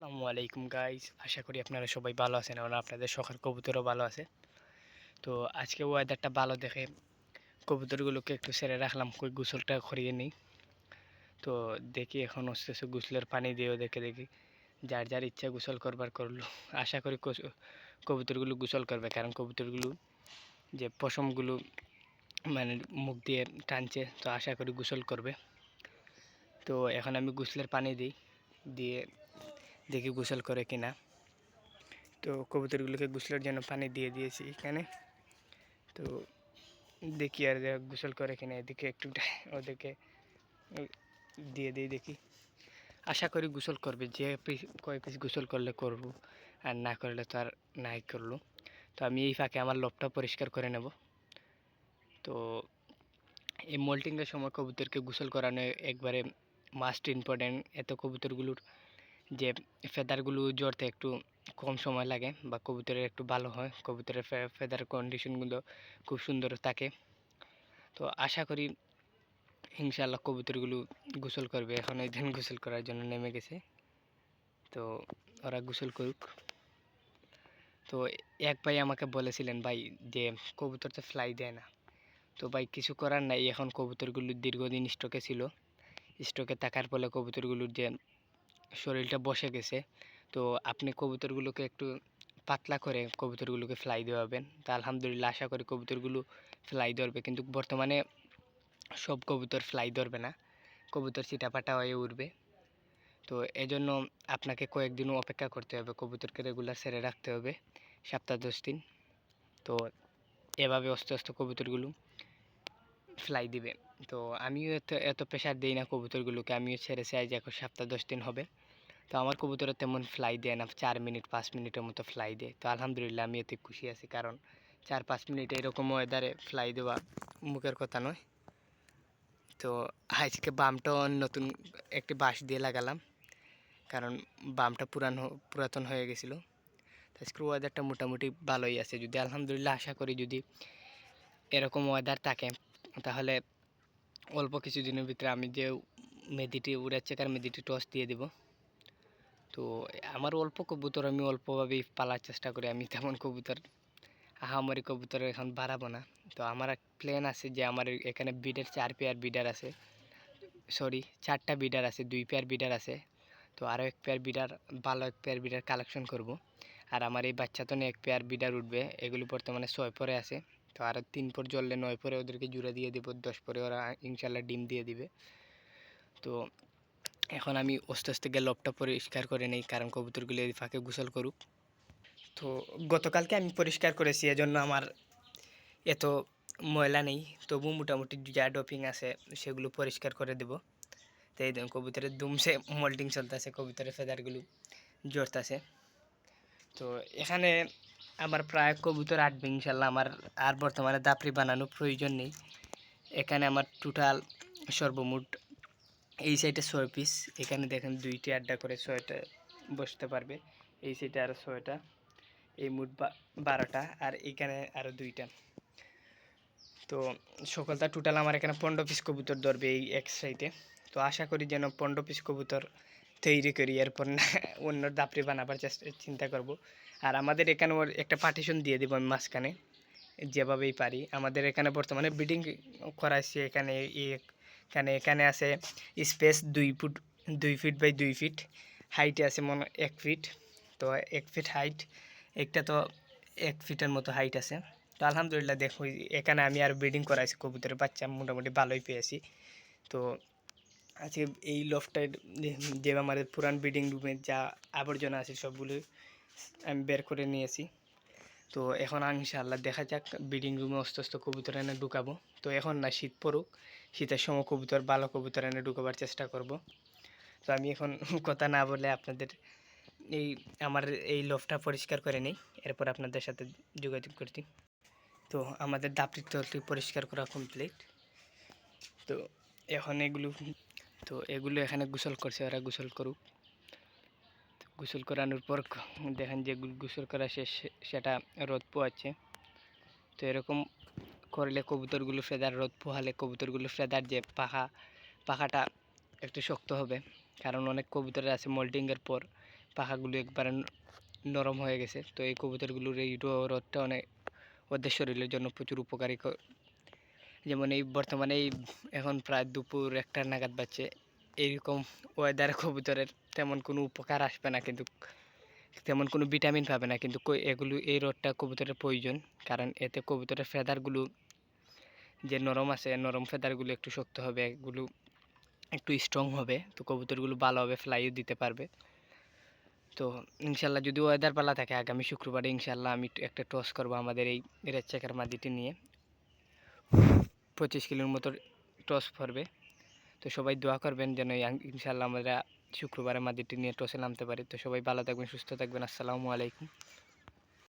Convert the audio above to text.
আসসালামু আলাইকুম গাইস, আশা করি আপনারা সবাই ভালো আছেন এবং আপনাদের শখের কবুতরও ভালো আছে। তো আজকে ওয়েদারটা ভালো দেখে কবুতরগুলোকে একটু ছেড়ে রাখলাম, কই গোসলটা করিয়ে নিই। তো দেখি এখন আস্তে আস্তে গোসলের পানি দিয়েও দেখি যার যার ইচ্ছা গোসল করবার করলো। আশা করি কবুতরগুলো গোসল করবে, কারণ কবুতরগুলো যে পশমগুলো মানে মুখ দিয়ে টানছে, তো আশা করি গোসল করবে। তো এখন আমি গোসলের পানি দিই, দিয়ে দেখি গোসল করে কিনা। তো কবুতরগুলোকে গোসলের জন্য পানি দিয়ে দিয়েছি এখানে। তো দেখি আর গোসল করে কিনা, এদিকে একটু ওদেরকে দিয়ে দিই দেখি। আশা করি গোসল করবে, যে কয় পিস গোসল করলে করব, আর না করলে তো আর নাই করলো। তো আমি এই ফাঁকে আমার লবটা পরিষ্কার করে নেব। তো এই মোল্টিংয়ের সময় কবুতরকে গোসল করানো একবারে মাস্ট ইম্পর্টেন্ট। এত কবুতরগুলোর যে ফেদারগুলো জড়তে একটু কম সময় লাগে, বা কবুতরের একটু ভালো হয়, কবুতরের ফেদার কন্ডিশনগুলো খুব সুন্দর থাকে। তো আশা করি ইনশাআল্লাহ কবুতরগুলো গোসল করবে। এখন এই দিন গোসল করার জন্য নেমে গেছে, তো ওরা গোসল করুক। তো এক ভাই আমাকে বলেছিলেন, ভাই যে কবুতর তো ফ্লাই দেয় না। তো ভাই কিছু করার নাই, এখন কবুতরগুলো দীর্ঘদিন স্টকে ছিল, স্টকে থাকার ফলে কবুতরগুলোর যে শরীরটা বসে গেছে। তো আপনি কবুতরগুলোকে একটু পাতলা করে কবুতরগুলোকে ফ্লাই দেওয়াবেন, তা আলহামদুলিল্লাহ আশা করি কবুতরগুলো ফ্লাই ধরবে। কিন্তু বর্তমানে সব কবুতর ফ্লাই ধরবে না, কবুতর চিটাপাটা হয়ে উঠবে। তো এজন্য আপনাকে কয়েকদিনও অপেক্ষা করতে হবে, কবুতরকে রেগুলার ছেড়ে রাখতে হবে সপ্তাহ 10 দিন। তো এভাবে আস্তে আস্তে কবুতরগুলো ফ্লাই দিবে। তো আমিও এত এত প্রেশার দিই না কবুতরগুলোকে, আমিও ছেড়ে চাই যে এখন সপ্তাহ 10 দিন হবে। তো আমার কবুতর তেমন ফ্লাই দেয় না, 4 মিনিট 5 মিনিটের মতো ফ্লাই দেয়। তো আলহামদুলিল্লাহ আমি এতে খুশি আছি, কারণ 4-5 মিনিট এরকম ওয়েদারে ফ্লাই দেওয়া মুখের কথা নয়। তো আজকে বামটাও নতুন একটি বাঁশ দিয়ে লাগালাম, কারণ বামটা পুরাতন হয়ে গেছিলো। তো আজকের ওয়েদারটা মোটামুটি ভালোই আছে, যদি আলহামদুলিল্লাহ আশা করি যদি এরকম ওয়েদার থাকে, তাহলে অল্প কিছুদিনের ভিতরে আমি যে মেদিটি উড়াচ্ছে, কারণ মেদিটি টস দিয়ে দেব। তো আমার অল্প কবুতর, আমি অল্পভাবেই পালার চেষ্টা করি, আমি তেমন কবুতর আহামরি কবুতর এখন বাড়াবো না। তো আমার এক প্ল্যান আছে যে আমার এখানে বিডের 4 পেয়ার বিডার আছে, সরি 4টা বিডার আছে, 2 পেয়ার বিডার আছে। তো আরও এক পেয়ার বিডার, ভালো এক পেয়ার বিডার কালেকশন করব। আর আমার এই বাচ্চা তো 1 পেয়ার বিডার উঠবে, এগুলো বর্তমানে 6 পরে আছে। তো আরও 3 পর জ্বললে 9 পরে ওদেরকে জুড়ে দিয়ে দেবো, 10 পরে ওরা ইনশাল্লাহ ডিম দিয়ে দিবে। তো এখন আমি আস্তে আস্তে গিয়ে লবটা পরিষ্কার করে নেই, কারণ কবুতরগুলো এই ফাঁকে গোসল করুক। তো গতকালকে আমি পরিষ্কার করেছি, এজন্য আমার এত ময়লা নেই। তবু মোটামুটি যা ডপিং আছে সেগুলো পরিষ্কার করে দেব। তো এই কবুতরের দুমসে মোল্টিং চলতেছে, কবুতরের ফেদারগুলো জড়তেছে। তো এখানে আমার প্রায় কবুতর আটবে ইনশাল্লাহ, আমার আর বর্তমানে দাপড়ি বানানোর প্রয়োজন নেই। এখানে আমার টোটাল সর্বমোট এই সাইডে 6 পিস, এখানে দেখেন 2টি আড্ডা করে 6টা বসতে পারবে। এই সাইডে আরও 6টা, এই মোট 12টা, আর এখানে আরও 2টা। তো সকলটা টোটাল আমার এখানে 15 পিস কবুতর ধরবে এই এক সাইডে। তো আশা করি যেন 15 পিস কবুতর তৈরি করি, এরপর না অন্য দাপড়ি বানাবার চিন্তা করব। আর আমাদের এখানে ওর একটা পার্টিশন দিয়ে দেবো আমি মাঝখানে, যেভাবেই পারি। আমাদের এখানে বর্তমানে ব্রিডিং করাইছি, এখানে এখানে আছে space 2 foot, 2 feet by 2 feet, হাইটে আছে 1 ফিট। তো 1 ফিট হাইট, একটা তো 1 ফিটের মতো হাইট আছে। তো আলহামদুলিল্লাহ দেখো এখানে আমি আর ব্রিডিং করাইছি, কবুতরের বাচ্চা মোটামুটি ভালোই পেয়েছি। তো আজকে এই লফটের যে আমাদের পুরান ব্রিডিং রুমের যা আবর্জনা আছে সবগুলো আমি বের করে নিয়েছি। তো এখন ইনশাআল্লাহ দেখা যাক, ব্রিডিং রুমে আস্তে আস্তে কবুতর এনে ঢুকাবো। তো এখন না, শীত পড়ুক, শীতের সময় কবুতর, ভালো কবুতর এনে ঢুকাবার চেষ্টা করব। তো আমি এখন কথা না বলে আপনাদের এই আমার এই লফটা পরিষ্কার করে নিই, এরপর আপনাদের সাথে যোগাযোগ করছি। তো আমাদের দাপড়ির তলটি পরিষ্কার করা কমপ্লিট। তো এখন এগুলো এখানে গোসল করছে, ওরা গোসল করুক। গোসল করানোর পর দেখেন যে গোসল করা শেষ, সেটা রোদ পোয়াচ্ছে। তো এরকম করলে কবুতরগুলো ফেদার, রোদ পোহালে কবুতরগুলো ফেদার যে পাখাটা একটু শক্ত হবে, কারণ অনেক কবুতরের আছে মোল্টিংয়ের পর পাখাগুলো একবারে নরম হয়ে গেছে। তো এই কবুতরগুলোর এই রোদটা অনেক ওদের শরীরের জন্য প্রচুর উপকারী। যেমন এই বর্তমানে এখন প্রায় দুপুর 1টা নাগাদ বাজছে, এইরকম ওয়েদারে কবুতরের তেমন কোনো উপকার আসবে না, কিন্তু তেমন কোনো ভিটামিন পাবে না, কিন্তু এগুলো এই রোদটা কবুতরের প্রয়োজন। কারণ এতে কবুতরের ফেদারগুলো যে নরম আছে, নরম ফেদারগুলো একটু শক্ত হবে, এগুলো একটু স্ট্রং হবে, তো কবুতরগুলো ভালোভাবে ফ্লাইও দিতে পারবে। তো ইনশাল্লাহ যদি ওয়েদার ভালো থাকে, আগামী শুক্রবারে ইনশাল্লাহ আমি একটা টস করবো আমাদের এই রেড চেকার মাদিটি নিয়ে। 25 কিলোর মতো টস পড়বে। তো সবাই দোয়া করবেন যেন ইনশাল্লাহ আমরা শুক্রবারে মাদিটি নিয়ে টসে নামতে পারি। তো সবাই ভালো থাকবেন, সুস্থ থাকবেন। আসসালামু আলাইকুম।